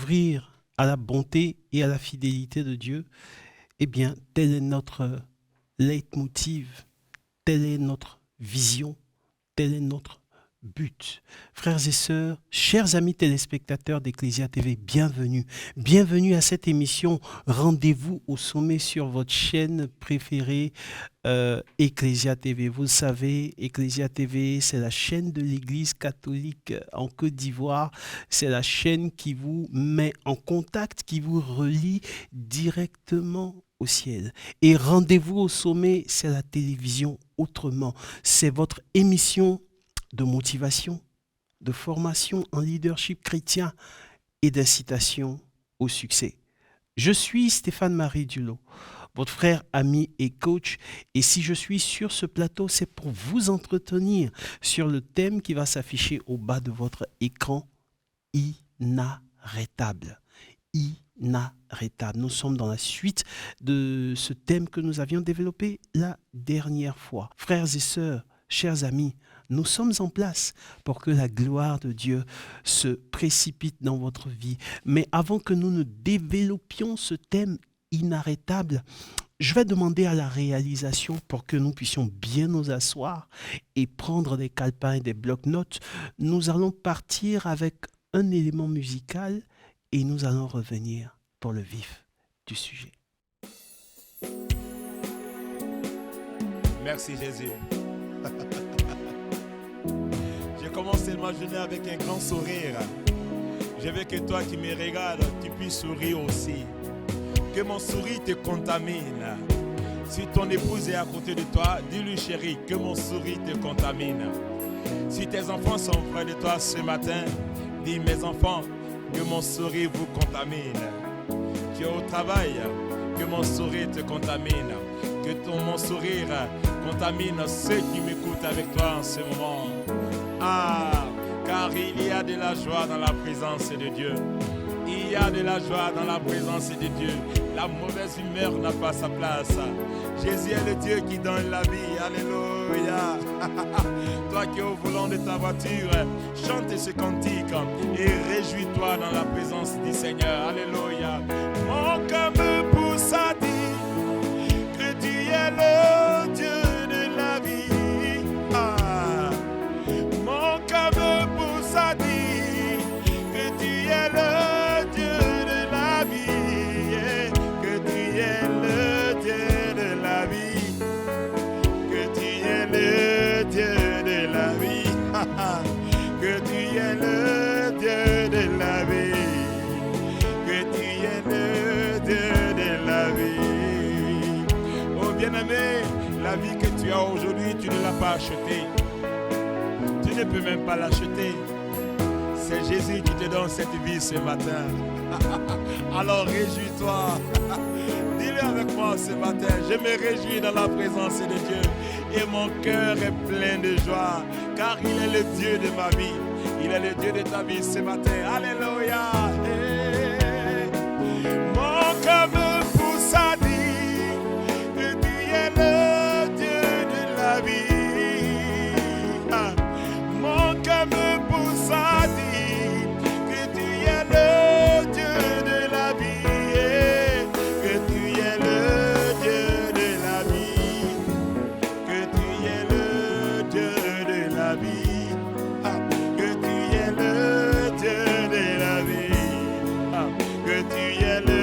s'ouvrir à la bonté et à la fidélité de Dieu, eh bien, tel est notre leitmotiv, telle est notre vision, tel est notre but. Frères et sœurs, chers amis téléspectateurs d'Ecclesia TV, bienvenue. Bienvenue à cette émission Rendez-vous au sommet sur votre chaîne préférée Ecclesia TV. Vous le savez, Ecclesia TV, c'est la chaîne de l'Église catholique en Côte d'Ivoire. C'est la chaîne qui vous met en contact, qui vous relie directement au ciel. Et Rendez-vous au sommet, c'est la télévision autrement. C'est votre émission de motivation, de formation en leadership chrétien et d'incitation au succès. Je suis Stéphane-Marie Dulot, votre frère, ami et coach. Et si je suis sur ce plateau, c'est pour vous entretenir sur le thème qui va s'afficher au bas de votre écran, inarrêtable. Inarrêtable. Nous sommes dans la suite de ce thème que nous avions développé la dernière fois. Frères et sœurs, chers amis, nous sommes en place pour que la gloire de Dieu se précipite dans votre vie. Mais avant que nous ne développions ce thème inarrêtable, je vais demander à la réalisation pour que nous puissions bien nous asseoir et prendre des calepins et des blocs-notes. Nous allons partir avec un élément musical et nous allons revenir pour le vif du sujet. Merci Jésus. J'ai commencé ma journée avec un grand sourire. Je veux que toi qui me regardes, tu puisses sourire aussi. Que mon sourire te contamine. Si ton épouse est à côté de toi, dis-lui chérie, que mon sourire te contamine. Si tes enfants sont près de toi ce matin, dis mes enfants, que mon sourire vous contamine. Tu es au travail, que mon sourire te contamine. Que mon sourire contamine ceux qui m'écoutent avec toi en ce moment. Ah, car il y a de la joie dans la présence de Dieu. Il y a de la joie dans la présence de Dieu. La mauvaise humeur n'a pas sa place. Jésus est le Dieu qui donne la vie. Alléluia. Toi qui es au volant de ta voiture, chante ce cantique et réjouis-toi dans la présence du Seigneur. Alléluia. Mon cœur me pousse à dire que tu es le Dieu de la vie. Ah. Mon cœur me pousse à dire que tu es le Dieu de la vie. Que tu es le Dieu de la vie. Que tu es le Dieu de la vie. Que tu es le Dieu de la vie. Que tu es le Dieu de la vie. Oh bien-aimé, la vie que tu as aujourd'hui, tu ne l'as pas achetée. Tu ne peux même pas l'acheter. C'est Jésus qui te donne cette vie ce matin. Alors réjouis-toi. Dis-le avec moi ce matin. Je me réjouis dans la présence de Dieu. Et mon cœur est plein de joie. Car il est le Dieu de ma vie. Il est le Dieu de ta vie ce matin. Alléluia. Hey. Mon cœur me pousse à dire que tu es le Dieu de la vie. Ah. Mon cœur me pousse à dire que tu es le Dieu de la vie. Que tu es le Dieu de la vie. Que tu es le Dieu de la vie. Ah. Que tu es le Dieu de la vie. Ah. Que tu es le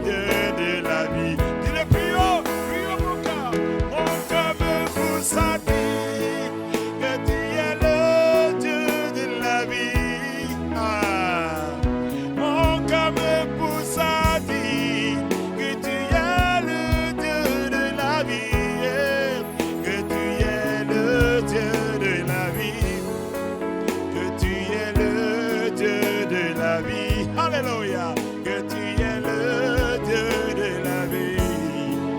Dieu de la vie. Dis-le plus haut mon cœur. Mon cœur me pousse à dire que tu es le Dieu de la vie. Ah. Mon cœur me pousse à dire que tu es le Dieu de la vie. Que tu es le Dieu de la vie. Que tu es le Dieu de la vie. Alléluia. Que tu es le Dieu de la vie.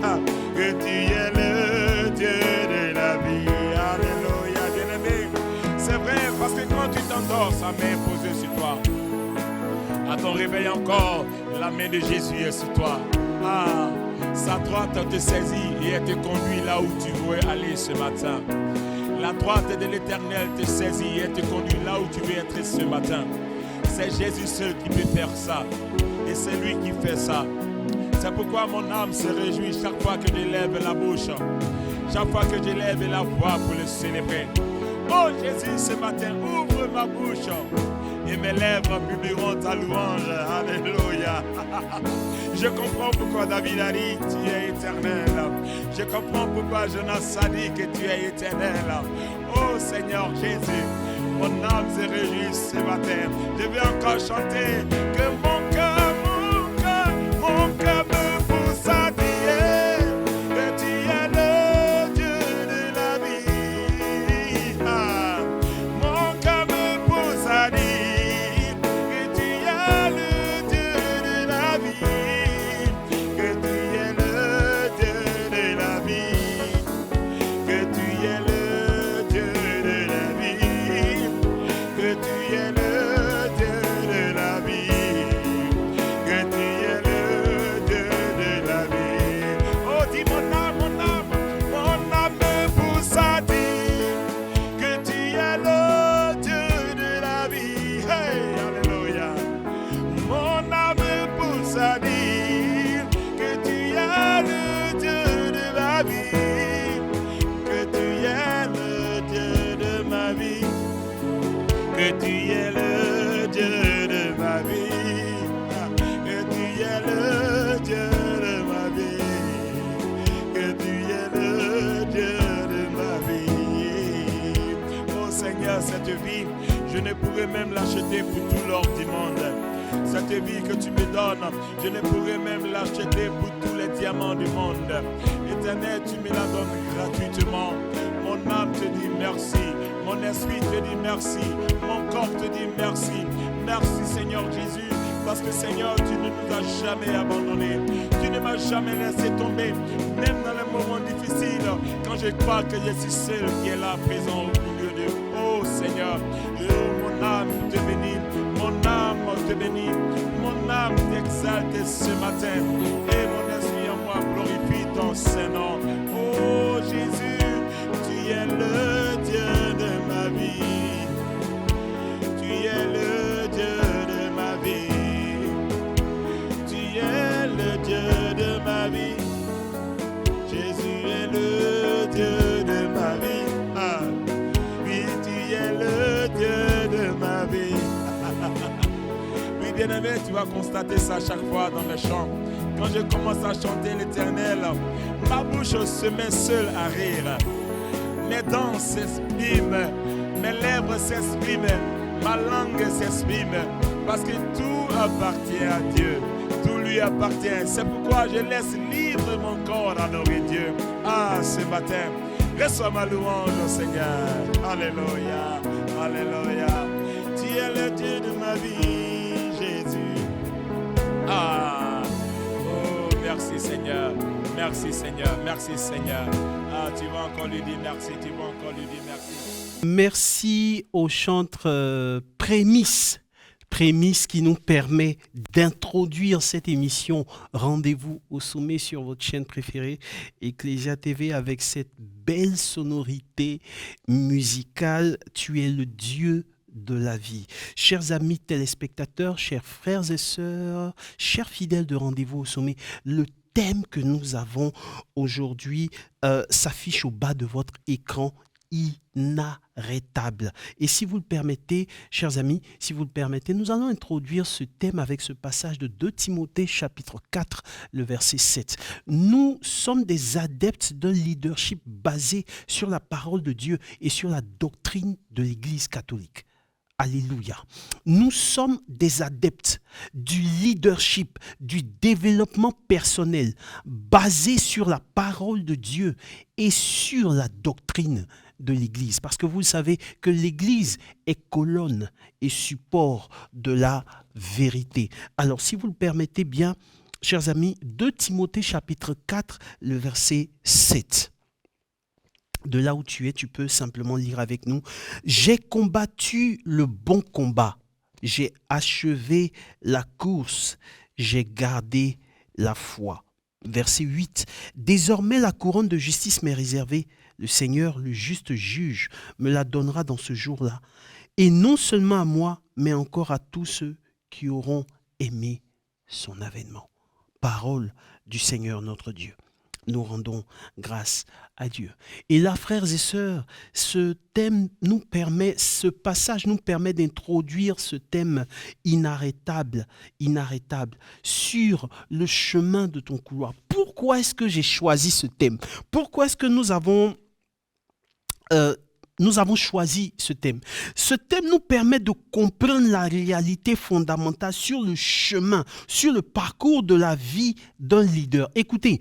Ah. Que tu es le Dieu de la vie. Alléluia. Bien-aimé, c'est vrai parce que quand tu t'endors, sa main est posée sur toi. À ton réveil encore, la main de Jésus est sur toi. Ah, sa droite te saisit et elle te conduit là où tu veux aller ce matin. La droite de l'Éternel te saisit et elle te conduit là où tu veux être ce matin. C'est Jésus seul qui peut faire ça. Et c'est lui qui fait ça. C'est pourquoi mon âme se réjouit chaque fois que je lève la bouche. Chaque fois que je lève la voix pour le célébrer. Oh Jésus, ce matin, ouvre ma bouche. Et mes lèvres publieront ta louange. Alléluia. Je comprends pourquoi David a dit tu es éternel. Je comprends pourquoi Jonas a dit que tu es éternel. Oh Seigneur Jésus, mon âme se réjouit ce matin. Je vais encore chanter que mon cœur me pousse à dire que tu es le Dieu de la vie. Ah, mon cœur me pousse à dire que tu es le Dieu de la vie, que tu es le Dieu de la vie, que tu es le Dieu de la vie, que tu es le Dieu de la vie, que tu es le Dieu de la vie. Oh, dis mon âme me pousse à dire que tu es le Dieu de la vie. Hey, alléluia. Mon âme me pousse à dire que tu es le Dieu de la vie, que tu es le Dieu de ma vie, que tu es le Dieu de ma vie, que tu es le Dieu de ma vie, que tu es le Dieu de ma vie. Oh Seigneur, cette vie, je ne pourrais même l'acheter pour tout l'or du monde. Cette vie que tu me donnes, je ne pourrais même l'acheter pour tous les diamants du monde. Éternel, tu me la donnes gratuitement. Mon âme te dit merci. Mon esprit te dit merci. Mon corps te dit merci. Merci Seigneur Jésus. Parce que Seigneur, tu ne nous as jamais abandonnés. Tu ne m'as jamais laissé tomber. Même dans les moments difficiles, quand je crois que je suis seul qui est là présent au milieu de vous. Oh Seigneur, mon âme te bénit. Mon âme te bénit. Mon âme t'exalte ce matin. Et mon esprit en moi glorifie ton Saint-Nom. Oh Jésus, tu es le Dieu de ma vie. Tu es le Dieu de ma vie. Tu es le Dieu de ma vie. Jésus est le Dieu de ma vie. Ah, oui, tu es le Dieu de ma vie. Oui, bien-aimé, tu vas constater ça chaque fois dans mes chants. Quand je commence à chanter l'Éternel, ma bouche se met seule à rire. Mes dents s'expriment, mes lèvres s'expriment, ma langue s'exprime, parce que tout appartient à Dieu, tout lui appartient. C'est pourquoi je laisse libre mon corps à adorer Dieu. Ah, ce matin, reçois ma louange au Seigneur. Alléluia, alléluia. Tu es le Dieu de ma vie, Jésus. Ah, oh, merci Seigneur, merci Seigneur, merci Seigneur. Ah, tu vas encore lui dire merci, tu vas encore lui dire merci. Merci au chantre Prémisse. Prémisse qui nous permet d'introduire cette émission Rendez-vous au sommet sur votre chaîne préférée, Ecclesia TV, avec cette belle sonorité musicale. Tu es le Dieu de la vie. Chers amis téléspectateurs, chers frères et sœurs, chers fidèles de Rendez-vous au sommet, le thème que nous avons aujourd'hui s'affiche au bas de votre écran, inarrêtable. Et si vous le permettez, chers amis, si vous le permettez, nous allons introduire ce thème avec ce passage de 2 Timothée chapitre 4, le verset 7. Nous sommes des adeptes d'un leadership basé sur la parole de Dieu et sur la doctrine de l'Église catholique. Alléluia. Nous sommes des adeptes du leadership, du développement personnel basé sur la parole de Dieu et sur la doctrine de l'Église. Parce que vous savez que l'Église est colonne et support de la vérité. Alors, si vous le permettez bien, chers amis, 2 Timothée chapitre 4, le verset 7. De là où tu es, tu peux simplement lire avec nous. J'ai combattu le bon combat. J'ai achevé la course. J'ai gardé la foi. Verset 8. Désormais, la couronne de justice m'est réservée. Le Seigneur, le juste juge, me la donnera dans ce jour-là. Et non seulement à moi, mais encore à tous ceux qui auront aimé son avènement. Parole du Seigneur notre Dieu. Nous rendons grâce à Dieu. Et là, frères et sœurs, ce passage nous permet d'introduire ce thème inarrêtable sur le chemin de ton couloir. Pourquoi est-ce que j'ai choisi ce thème? Pourquoi est-ce que nous avons choisi ce thème? Ce thème nous permet de comprendre la réalité fondamentale sur le chemin, sur le parcours de la vie d'un leader. Écoutez,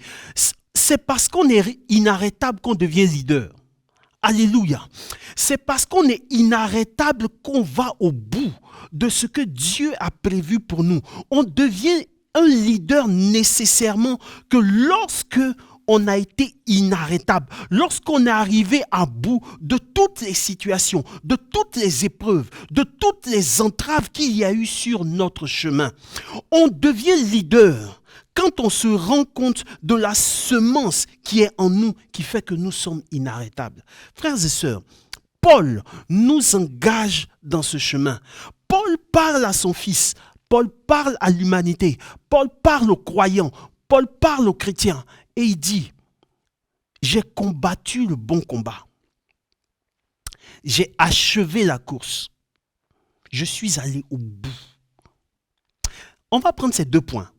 c'est parce qu'on est inarrêtable qu'on devient leader. Alléluia. C'est parce qu'on est inarrêtable qu'on va au bout de ce que Dieu a prévu pour nous. On devient un leader nécessairement que lorsque on a été inarrêtable, lorsqu'on est arrivé à bout de toutes les situations, de toutes les épreuves, de toutes les entraves qu'il y a eu sur notre chemin. On devient leader quand on se rend compte de la semence qui est en nous, qui fait que nous sommes inarrêtables. Frères et sœurs, Paul nous engage dans ce chemin. Paul parle à son fils, Paul parle à l'humanité, Paul parle aux croyants, Paul parle aux chrétiens. Et il dit, j'ai combattu le bon combat. J'ai achevé la course. Je suis allé au bout. On va prendre ces 2 points.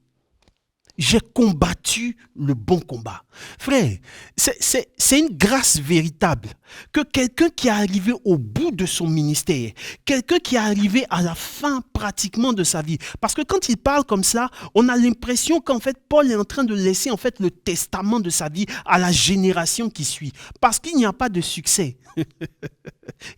J'ai combattu le bon combat. Frère, c'est une grâce véritable que quelqu'un qui est arrivé au bout de son ministère, quelqu'un qui est arrivé à la fin pratiquement de sa vie. Parce que quand il parle comme ça, on a l'impression qu'en fait, Paul est en train de laisser en fait le testament de sa vie à la génération qui suit. Parce qu'il n'y a pas de succès.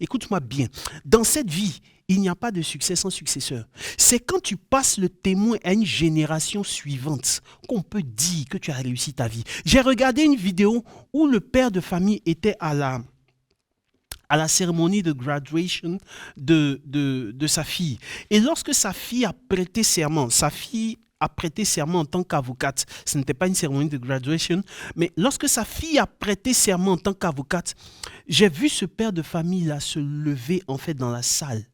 Écoute-moi bien. Dans cette vie, il n'y a pas de succès sans successeur. C'est quand tu passes le témoin à une génération suivante qu'on peut dire que tu as réussi ta vie. J'ai regardé une vidéo où le père de famille était à la cérémonie de graduation de sa fille. Et lorsque sa fille a prêté serment, en tant qu'avocate. Ce n'était pas une cérémonie de graduation, mais lorsque sa fille a prêté serment en tant qu'avocate, j'ai vu ce père de famille-là se lever en fait dans la salle.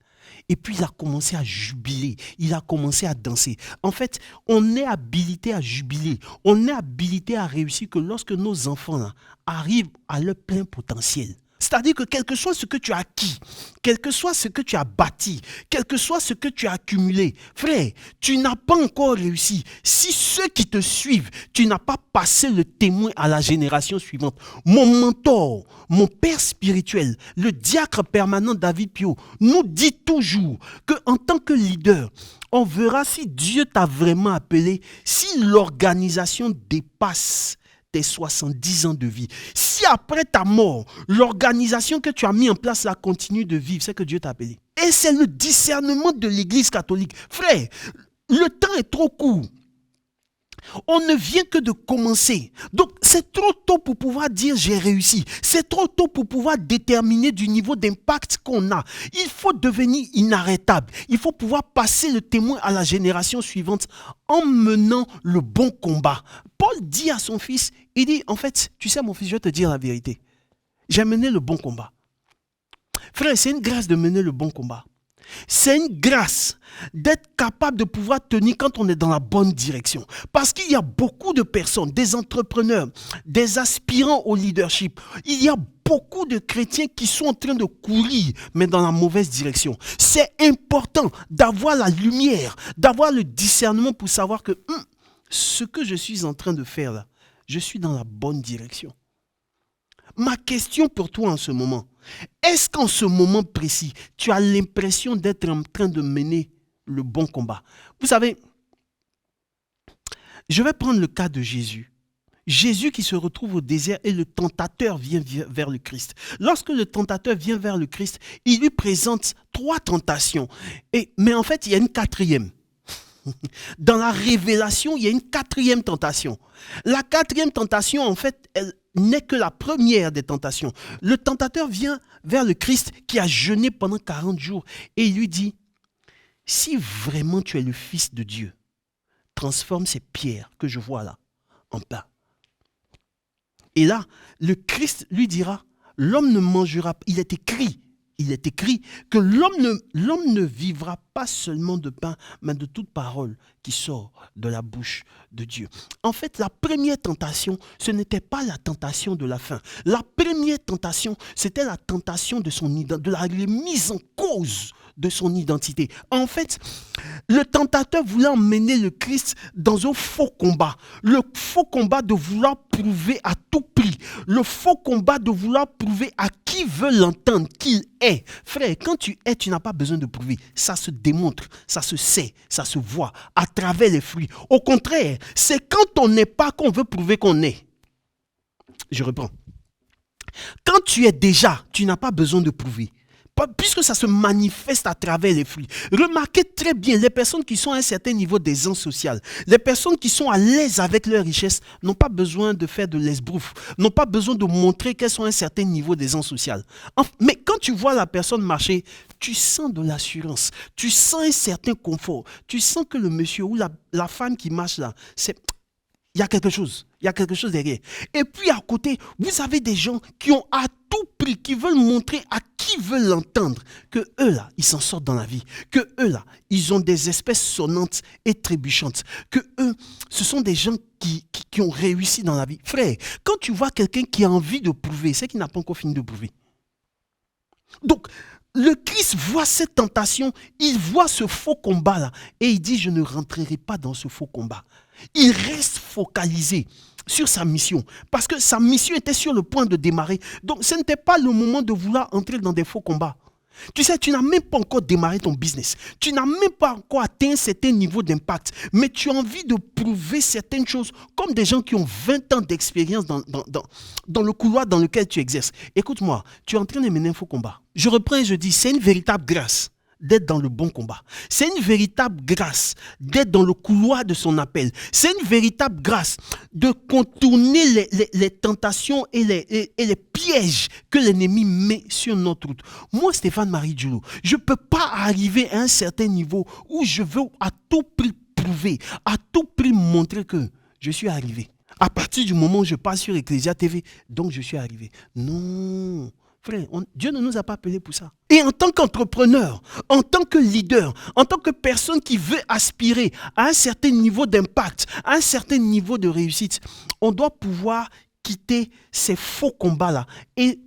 Et puis, il a commencé à jubiler. Il a commencé à danser. En fait, on est habilité à jubiler. On est habilité à réussir que lorsque nos enfants là, arrivent à leur plein potentiel. C'est-à-dire que quel que soit ce que tu as acquis, quel que soit ce que tu as bâti, quel que soit ce que tu as accumulé, frère, tu n'as pas encore réussi. Si ceux qui te suivent, tu n'as pas passé le témoin à la génération suivante. Mon mentor, mon père spirituel, le diacre permanent David Pio, nous dit toujours qu'en tant que leader, on verra si Dieu t'a vraiment appelé, si l'organisation dépasse tes 70 ans de vie. Si après ta mort, l'organisation que tu as mis en place là continue de vivre, c'est que Dieu t'a appelé. Et c'est le discernement de l'Église catholique. Frère, le temps est trop court. On ne vient que de commencer. Donc, c'est trop tôt pour pouvoir dire j'ai réussi. C'est trop tôt pour pouvoir déterminer du niveau d'impact qu'on a. Il faut devenir inarrêtable. Il faut pouvoir passer le témoin à la génération suivante en menant le bon combat. Paul dit à son fils, il dit, en fait, tu sais mon fils, je vais te dire la vérité. J'ai mené le bon combat. Frère, c'est une grâce de mener le bon combat. C'est une grâce d'être capable de pouvoir tenir quand on est dans la bonne direction. Parce qu'il y a beaucoup de personnes, des entrepreneurs, des aspirants au leadership. Il y a beaucoup de chrétiens qui sont en train de courir, mais dans la mauvaise direction. C'est important d'avoir la lumière, d'avoir le discernement pour savoir que ce que je suis en train de faire là, je suis dans la bonne direction. Ma question pour toi en ce moment, est-ce qu'en ce moment précis, tu as l'impression d'être en train de mener le bon combat? Vous savez, je vais prendre le cas de Jésus. Jésus qui se retrouve au désert et le tentateur vient vers le Christ. Lorsque le tentateur vient vers le Christ, il lui présente 3 tentations. Mais en fait, il y a une 4e. Dans la révélation, il y a une 4e tentation. La 4e tentation, en fait, elle n'est que la première des tentations. Le tentateur vient vers le Christ qui a jeûné pendant 40 jours et il lui dit, si vraiment tu es le Fils de Dieu, transforme ces pierres que je vois là en pain. Et là, le Christ lui dira, l'homme ne mangera pas, il est écrit, il est écrit que l'homme ne vivra pas seulement de pain, mais de toute parole qui sort de la bouche de Dieu. En fait, la première tentation, ce n'était pas la tentation de la faim. La première tentation, c'était la tentation de la remise en cause de son identité. En fait, le tentateur voulait emmener le Christ dans un faux combat. Le faux combat de vouloir prouver à tout prix. Le faux combat de vouloir prouver à qui veut l'entendre qu'il est. Frère, quand tu es, tu n'as pas besoin de prouver. Ça se démontre, ça se sait, ça se voit à travers les fruits. Au contraire, c'est quand on n'est pas qu'on veut prouver qu'on est. Je reprends. Quand tu es déjà, tu n'as pas besoin de prouver. Puisque ça se manifeste à travers les fruits. Remarquez très bien, les personnes qui sont à un certain niveau d'aisance sociale, les personnes qui sont à l'aise avec leur richesse, n'ont pas besoin de faire de l'esbrouf, n'ont pas besoin de montrer qu'elles sont à un certain niveau d'aisance sociale. Mais quand tu vois la personne marcher, tu sens de l'assurance, tu sens un certain confort, tu sens que le monsieur ou la femme qui marche là, il y a quelque chose derrière. Et puis à côté, vous avez des gens qui ont à tout prix, qui veulent montrer à qui veut l'entendre, que eux là, ils s'en sortent dans la vie, que eux là, ils ont des espèces sonnantes et trébuchantes, que eux, ce sont des gens qui ont réussi dans la vie. Frère, quand tu vois quelqu'un qui a envie de prouver, c'est qu'il n'a pas encore fini de prouver. Donc, le Christ voit cette tentation, il voit ce faux combat là, et il dit, je ne rentrerai pas dans ce faux combat. Il reste focalisé sur sa mission, parce que sa mission était sur le point de démarrer. Donc, ce n'était pas le moment de vouloir entrer dans des faux combats. Tu sais, tu n'as même pas encore démarré ton business. Tu n'as même pas encore atteint un certain niveau d'impact. Mais tu as envie de prouver certaines choses comme des gens qui ont 20 ans d'expérience dans le couloir dans lequel tu exerces. Écoute-moi, tu es en train de mener un faux combat. Je reprends et je dis, c'est une véritable grâce d'être dans le bon combat. C'est une véritable grâce d'être dans le couloir de son appel. C'est une véritable grâce de contourner les tentations et les pièges que l'ennemi met sur notre route. Moi, Stéphane Marie Djoulou, je ne peux pas arriver à un certain niveau où je veux à tout prix prouver, à tout prix montrer que je suis arrivé. À partir du moment où je passe sur Ecclesia TV, donc je suis arrivé. Non. Frère, Dieu ne nous a pas appelés pour ça. Et en tant qu'entrepreneur, en tant que leader, en tant que personne qui veut aspirer à un certain niveau d'impact, à un certain niveau de réussite, on doit pouvoir quitter ces faux combats-là et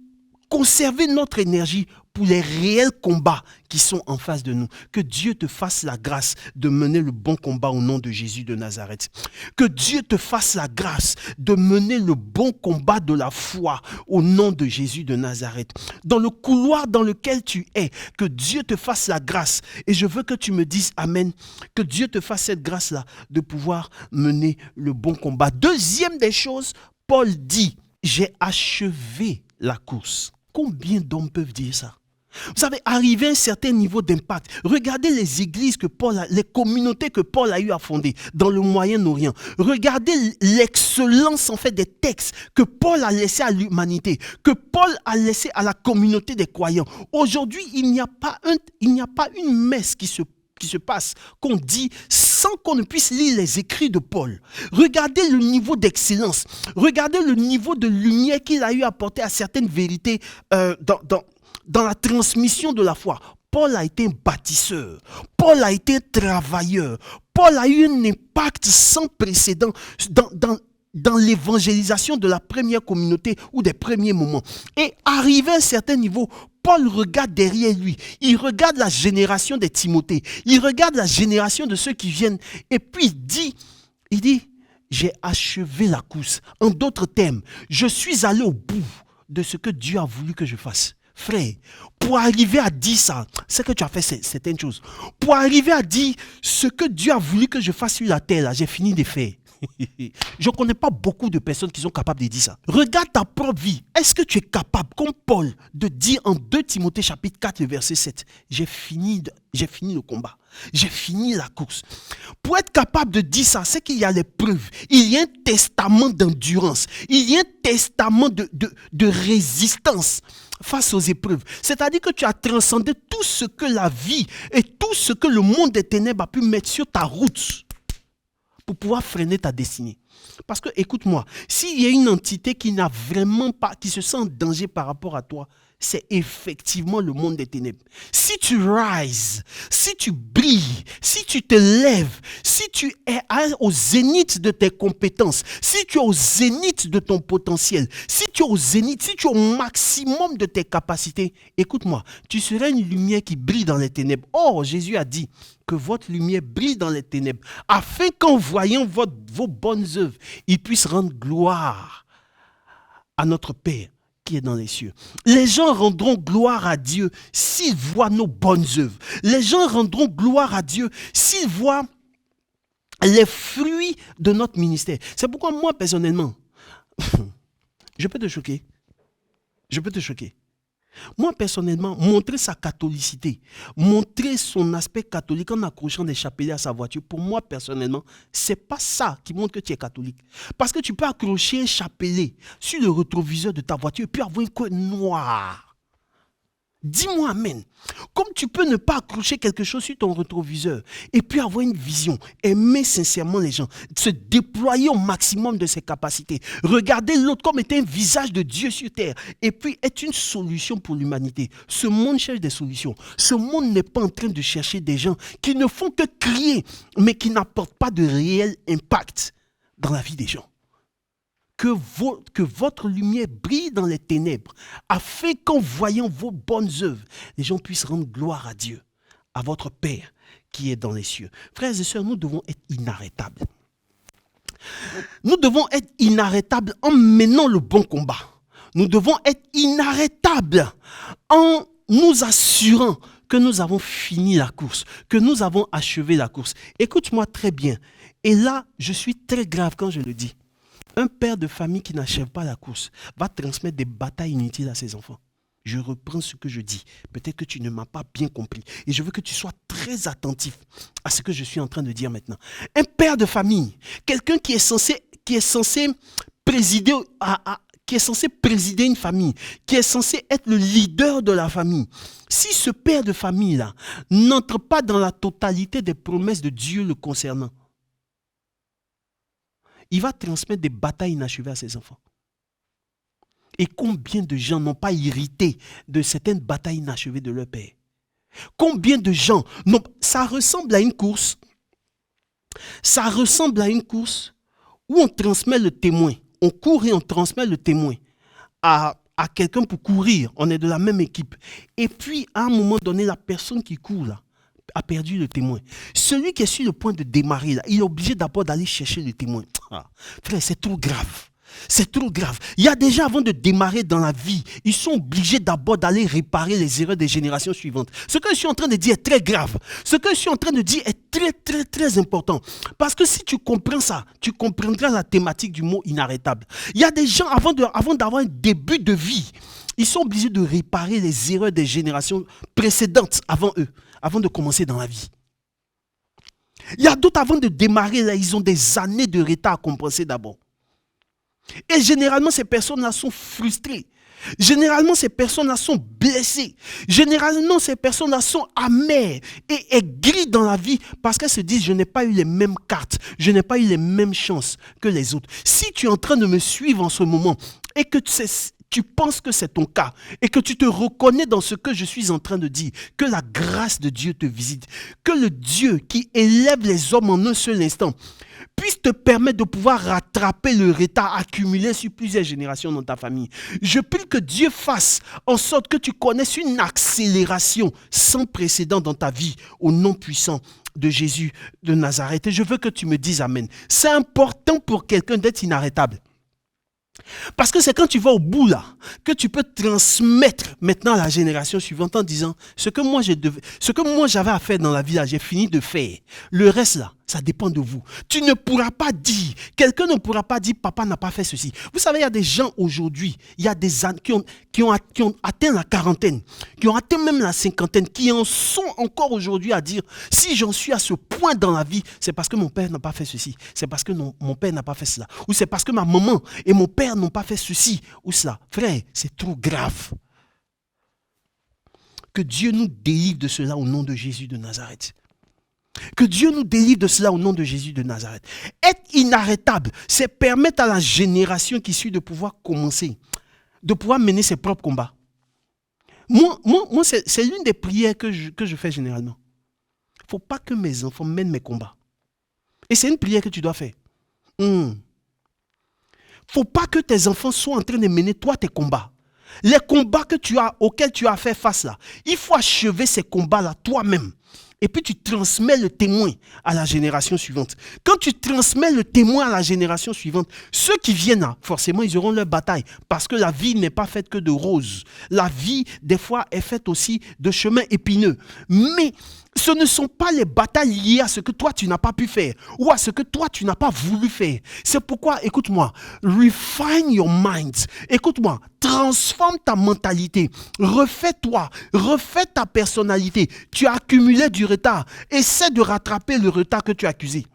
conserver notre énergie pour les réels combats qui sont en face de nous. Que Dieu te fasse la grâce de mener le bon combat au nom de Jésus de Nazareth. Que Dieu te fasse la grâce de mener le bon combat de la foi au nom de Jésus de Nazareth. Dans le couloir dans lequel tu es, que Dieu te fasse la grâce. Et je veux que tu me dises Amen. Que Dieu te fasse cette grâce-là de pouvoir mener le bon combat. Deuxième des choses, Paul dit, j'ai achevé la course. Combien d'hommes peuvent dire ça? Vous savez, arriver à un certain niveau d'impact. Regardez les églises les communautés que Paul a eu à fonder dans le Moyen-Orient. Regardez l'excellence en fait des textes que Paul a laissé à l'humanité, que Paul a laissé à la communauté des croyants. Aujourd'hui, il n'y a pas une messe qui se passe, qu'on dit sans qu'on ne puisse lire les écrits de Paul. Regardez le niveau d'excellence, regardez le niveau de lumière qu'il a eu à apporter à certaines vérités dans la transmission de la foi. Paul a été un bâtisseur, Paul a été un travailleur, Paul a eu un impact sans précédent dans l'évangélisation de la première communauté ou des premiers moments. Et arrivé à un certain niveau, Paul regarde derrière lui, il regarde la génération des Timothée, il regarde la génération de ceux qui viennent, et puis il dit, j'ai achevé la course. En d'autres termes, je suis allé au bout de ce que Dieu a voulu que je fasse. Frère, pour arriver à dire ça, c'est que tu as fait certaines choses. Pour arriver à dire ce que Dieu a voulu que je fasse sur la terre, là, j'ai fini de faire. Je ne connais pas beaucoup de personnes qui sont capables de dire ça. Regarde ta propre vie. Est-ce que tu es capable, comme Paul, de dire en 2 Timothée chapitre 4, le verset 7, j'ai fini le combat. J'ai fini la course. Pour être capable de dire ça, c'est qu'il y a les preuves. Il y a un testament d'endurance. Il y a un testament de résistance face aux épreuves. C'est-à-dire que tu as transcendé tout ce que la vie et tout ce que le monde des ténèbres a pu mettre sur ta route pour pouvoir freiner ta destinée. Parce que, écoute-moi, s'il y a une entité qui n'a vraiment pas, qui se sent en danger par rapport à toi, c'est effectivement le monde des ténèbres. Si tu rises, si tu brilles, si tu te lèves, si tu es au zénith de tes compétences, si tu es au zénith de ton potentiel, si tu es au zénith, si tu es au maximum de tes capacités, écoute-moi, tu seras une lumière qui brille dans les ténèbres. Or, Jésus a dit que votre lumière brille dans les ténèbres, afin qu'en voyant vos bonnes œuvres, il puisse rendre gloire à notre Père qui est dans les cieux. Les gens rendront gloire à Dieu s'ils voient nos bonnes œuvres. Les gens rendront gloire à Dieu s'ils voient les fruits de notre ministère. C'est pourquoi moi, personnellement, je peux te choquer. Je peux te choquer. Moi, personnellement, montrer sa catholicité, montrer son aspect catholique en accrochant des chapelets à sa voiture, pour moi, personnellement, c'est pas ça qui montre que tu es catholique. Parce que tu peux accrocher un chapelet sur le rétroviseur de ta voiture et puis avoir une couleur noire. Dis-moi amen. Comme tu peux ne pas accrocher quelque chose sur ton rétroviseur et puis avoir une vision, aimer sincèrement les gens, se déployer au maximum de ses capacités, regarder l'autre comme étant un visage de Dieu sur terre et puis être une solution pour l'humanité. Ce monde cherche des solutions. Ce monde n'est pas en train de chercher des gens qui ne font que crier, mais qui n'apportent pas de réel impact dans la vie des gens. Que votre lumière brille dans les ténèbres, afin qu'en voyant vos bonnes œuvres, les gens puissent rendre gloire à Dieu, à votre Père qui est dans les cieux. Frères et sœurs, nous devons être inarrêtables. Nous devons être inarrêtables en menant le bon combat. Nous devons être inarrêtables en nous assurant que nous avons fini la course, que nous avons achevé la course. Écoute-moi très bien. Et là, je suis très grave quand je le dis. Un père de famille qui n'achève pas la course va transmettre des batailles inutiles à ses enfants. Je reprends ce que je dis. Peut-être que tu ne m'as pas bien compris. Et je veux que tu sois très attentif à ce que je suis en train de dire maintenant. Un père de famille, quelqu'un qui est censé présider une famille, qui est censé être le leader de la famille. Si ce père de famille-là n'entre pas dans la totalité des promesses de Dieu le concernant, il va transmettre des batailles inachevées à ses enfants. Et combien de gens n'ont pas hérité de certaines batailles inachevées de leur père? Combien de gens ça ressemble à une course. Ça ressemble à une course où on transmet le témoin. On court et on transmet le témoin à quelqu'un pour courir. On est de la même équipe. Et puis, à un moment donné, la personne qui court là, a perdu le témoin. Celui qui est sur le point de démarrer, là, il est obligé d'abord d'aller chercher le témoin. Frère, c'est trop grave. C'est trop grave. Il y a des gens, avant de démarrer dans la vie, ils sont obligés d'abord d'aller réparer les erreurs des générations suivantes. Ce que je suis en train de dire est très grave. Ce que je suis en train de dire est très, très, très important. Parce que si tu comprends ça, tu comprendras la thématique du mot inarrêtable. Il y a des gens, avant d'avoir un début de vie, ils sont obligés de réparer les erreurs des générations précédentes avant eux, avant de commencer dans la vie. Il y a d'autres, avant de démarrer, là, ils ont des années de retard à compenser d'abord. Et généralement, ces personnes-là sont frustrées. Généralement, ces personnes-là sont blessées. Généralement, ces personnes-là sont amères et aigries dans la vie parce qu'elles se disent, je n'ai pas eu les mêmes cartes, je n'ai pas eu les mêmes chances que les autres. Si tu es en train de me suivre en ce moment et que tu penses que c'est ton cas et que tu te reconnais dans ce que je suis en train de dire, que la grâce de Dieu te visite, que le Dieu qui élève les hommes en un seul instant puisse te permettre de pouvoir rattraper le retard accumulé sur plusieurs générations dans ta famille. Je prie que Dieu fasse en sorte que tu connaisses une accélération sans précédent dans ta vie au nom puissant de Jésus de Nazareth. Et je veux que tu me dises amen. C'est important pour quelqu'un d'être inarrêtable. Parce que c'est quand tu vas au bout là, que tu peux transmettre maintenant à la génération suivante en disant ce que moi j'avais à faire dans la vie là, j'ai fini de faire. Le reste là, ça dépend de vous. Tu ne pourras pas dire, quelqu'un ne pourra pas dire papa n'a pas fait ceci. Vous savez, il y a des gens aujourd'hui, il y a des qui ont atteint la quarantaine, qui ont atteint même la cinquantaine, qui en sont encore aujourd'hui à dire si j'en suis à ce point dans la vie, c'est parce que mon père n'a pas fait ceci, c'est parce que mon père n'a pas fait cela, ou c'est parce que ma maman et mon père n'ont pas fait ceci ou cela. Frère, c'est trop grave. Que Dieu nous délivre de cela au nom de Jésus de Nazareth. Que Dieu nous délivre de cela au nom de Jésus de Nazareth. Être inarrêtable, c'est permettre à la génération qui suit de pouvoir commencer, de pouvoir mener ses propres combats. Moi c'est l'une des prières que je fais généralement. Il ne faut pas que mes enfants mènent mes combats. Et c'est une prière que tu dois faire. Il ne faut pas que tes enfants soient en train de mener toi tes combats. Les combats auxquels tu as fait face là, il faut achever ces combats-là toi-même. Et puis tu transmets le témoin à la génération suivante. Quand tu transmets le témoin à la génération suivante, ceux qui viennent là, forcément, ils auront leur bataille. Parce que la vie n'est pas faite que de roses. La vie, des fois, est faite aussi de chemins épineux. Mais ce ne sont pas les batailles liées à ce que toi, tu n'as pas pu faire ou à ce que toi, tu n'as pas voulu faire. C'est pourquoi, écoute-moi, refine your mind. Écoute-moi, transforme ta mentalité. Refais-toi, refais ta personnalité. Tu as accumulé du retard. Essaie de rattraper le retard que tu as accusé.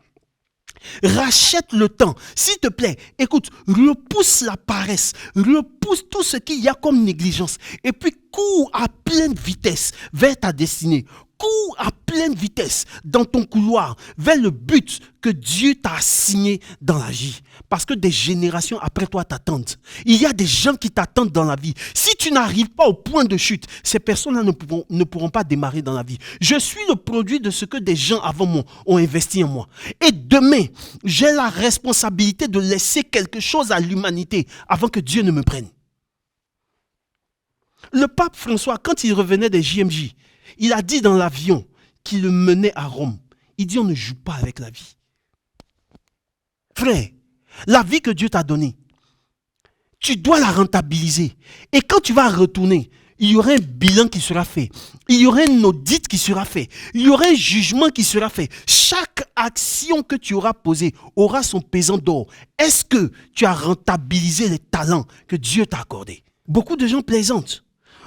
Rachète le temps. S'il te plaît, écoute, repousse la paresse, repousse tout ce qu'il y a comme négligence et puis cours à pleine vitesse vers ta destinée. Cours à pleine vitesse dans ton couloir vers le but que Dieu t'a assigné dans la vie. Parce que des générations après toi t'attendent. Il y a des gens qui t'attendent dans la vie. Si tu n'arrives pas au point de chute, ces personnes-là ne pourront pas démarrer dans la vie. Je suis le produit de ce que des gens avant moi ont investi en moi. Et demain, j'ai la responsabilité de laisser quelque chose à l'humanité avant que Dieu ne me prenne. Le pape François, quand il revenait des JMJ, il a dit dans l'avion qui le menait à Rome, il dit on ne joue pas avec la vie. Frère, la vie que Dieu t'a donnée, tu dois la rentabiliser. Et quand tu vas retourner, il y aura un bilan qui sera fait. Il y aura un audit qui sera fait. Il y aura un jugement qui sera fait. Chaque action que tu auras posée aura son pesant d'or. Est-ce que tu as rentabilisé les talents que Dieu t'a accordés? Beaucoup de gens plaisantent.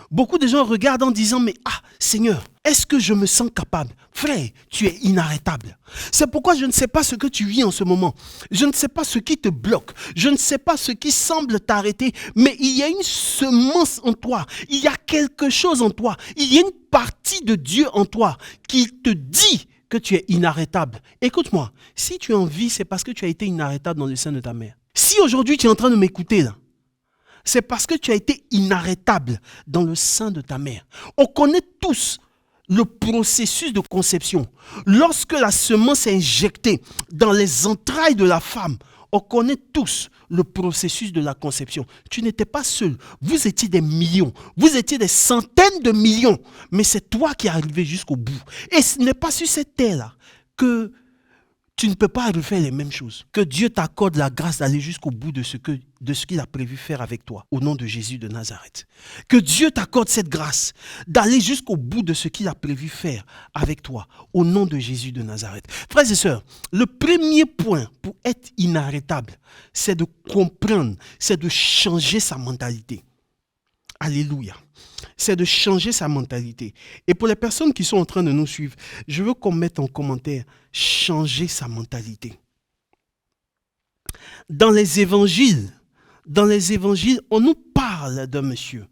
Beaucoup de gens regardent en disant, mais Seigneur, est-ce que je me sens capable? Frère, tu es inarrêtable. C'est pourquoi je ne sais pas ce que tu vis en ce moment. Je ne sais pas ce qui te bloque. Je ne sais pas ce qui semble t'arrêter. Mais il y a une semence en toi. Il y a quelque chose en toi. Il y a une partie de Dieu en toi qui te dit que tu es inarrêtable. Écoute-moi, si tu es en vie, c'est parce que tu as été inarrêtable dans le sein de ta mère. Si aujourd'hui tu es en train de m'écouter là, c'est parce que tu as été inarrêtable dans le sein de ta mère. On connaît tous le processus de conception. Lorsque la semence est injectée dans les entrailles de la femme, on connaît tous le processus de la conception. Tu n'étais pas seul. Vous étiez des millions. Vous étiez des centaines de millions. Mais c'est toi qui es arrivé jusqu'au bout. Et ce n'est pas sur cette terre-là que tu ne peux pas refaire les mêmes choses. Que Dieu t'accorde la grâce d'aller jusqu'au bout de ce qu'il a prévu faire avec toi, au nom de Jésus de Nazareth. Que Dieu t'accorde cette grâce d'aller jusqu'au bout de ce qu'il a prévu faire avec toi, au nom de Jésus de Nazareth. Frères et sœurs, le premier point pour être inarrêtable, c'est de comprendre, c'est de changer sa mentalité. Alléluia. C'est de changer sa mentalité. Et pour les personnes qui sont en train de nous suivre, je veux qu'on mette en commentaire « changer sa mentalité ». Dans les évangiles, on nous parle d'un monsieur.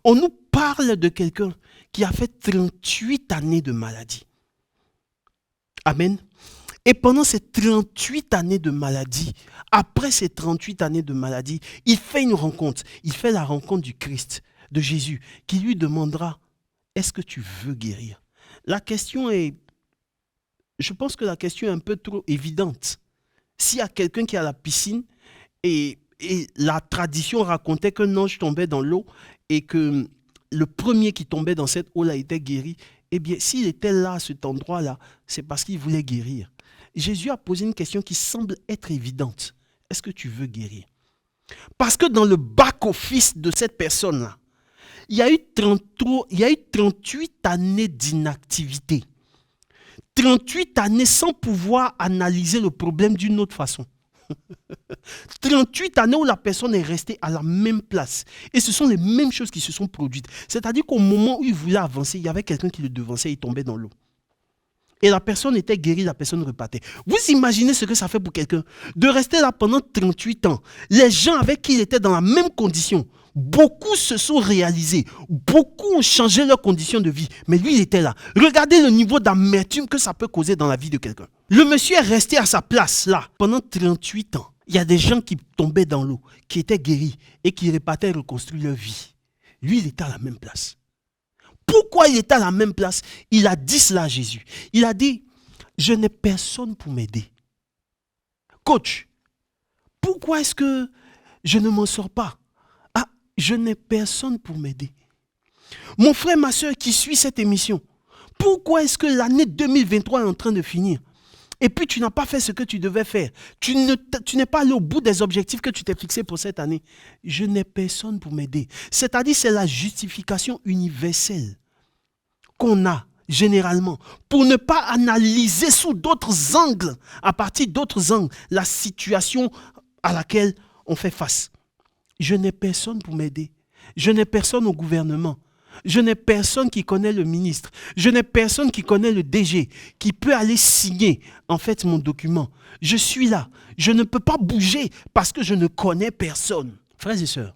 On nous parle de quelqu'un qui a fait 38 années de maladie. Amen. Et pendant ces 38 années de maladie, après ces 38 années de maladie, il fait une rencontre. Il fait la rencontre du Christ, de Jésus, qui lui demandera, est-ce que tu veux guérir? La question est, je pense que la question est un peu trop évidente. S'il y a quelqu'un qui est à la piscine et la tradition racontait qu'un ange tombait dans l'eau et que le premier qui tombait dans cette eau-là était guéri, eh bien, s'il était là, à cet endroit-là, c'est parce qu'il voulait guérir. Jésus a posé une question qui semble être évidente. Est-ce que tu veux guérir? Parce que dans le back-office de cette personne-là, il y a eu 38 années d'inactivité. 38 années sans pouvoir analyser le problème d'une autre façon. 38 années où la personne est restée à la même place. Et ce sont les mêmes choses qui se sont produites. C'est-à-dire qu'au moment où il voulait avancer, il y avait quelqu'un qui le devançait et il tombait dans l'eau. Et la personne était guérie, la personne repartait. Vous imaginez ce que ça fait pour quelqu'un de rester là pendant 38 ans. Les gens avec qui il était dans la même condition, beaucoup se sont réalisés, beaucoup ont changé leurs conditions de vie. Mais lui, il était là. Regardez le niveau d'amertume que ça peut causer dans la vie de quelqu'un. Le monsieur est resté à sa place là pendant 38 ans. Il y a des gens qui tombaient dans l'eau, qui étaient guéris et qui repartaient reconstruire leur vie. Lui, il était à la même place. Pourquoi il était à la même place? Il a dit cela à Jésus. Il a dit, je n'ai personne pour m'aider. Coach, pourquoi est-ce que je ne m'en sors pas? Ah, je n'ai personne pour m'aider. Mon frère, ma soeur qui suit cette émission, pourquoi est-ce que l'année 2023 est en train de finir? Et puis tu n'as pas fait ce que tu devais faire. Tu n'es pas allé au bout des objectifs que tu t'es fixés pour cette année. Je n'ai personne pour m'aider. C'est-à-dire, c'est la justification universelle qu'on a généralement pour ne pas analyser sous d'autres angles, à partir d'autres angles, la situation à laquelle on fait face. Je n'ai personne pour m'aider. Je n'ai personne au gouvernement. Je n'ai personne qui connaît le ministre. Je n'ai personne qui connaît le DG, qui peut aller signer en fait mon document. Je suis là. Je ne peux pas bouger parce que je ne connais personne. Frères et sœurs,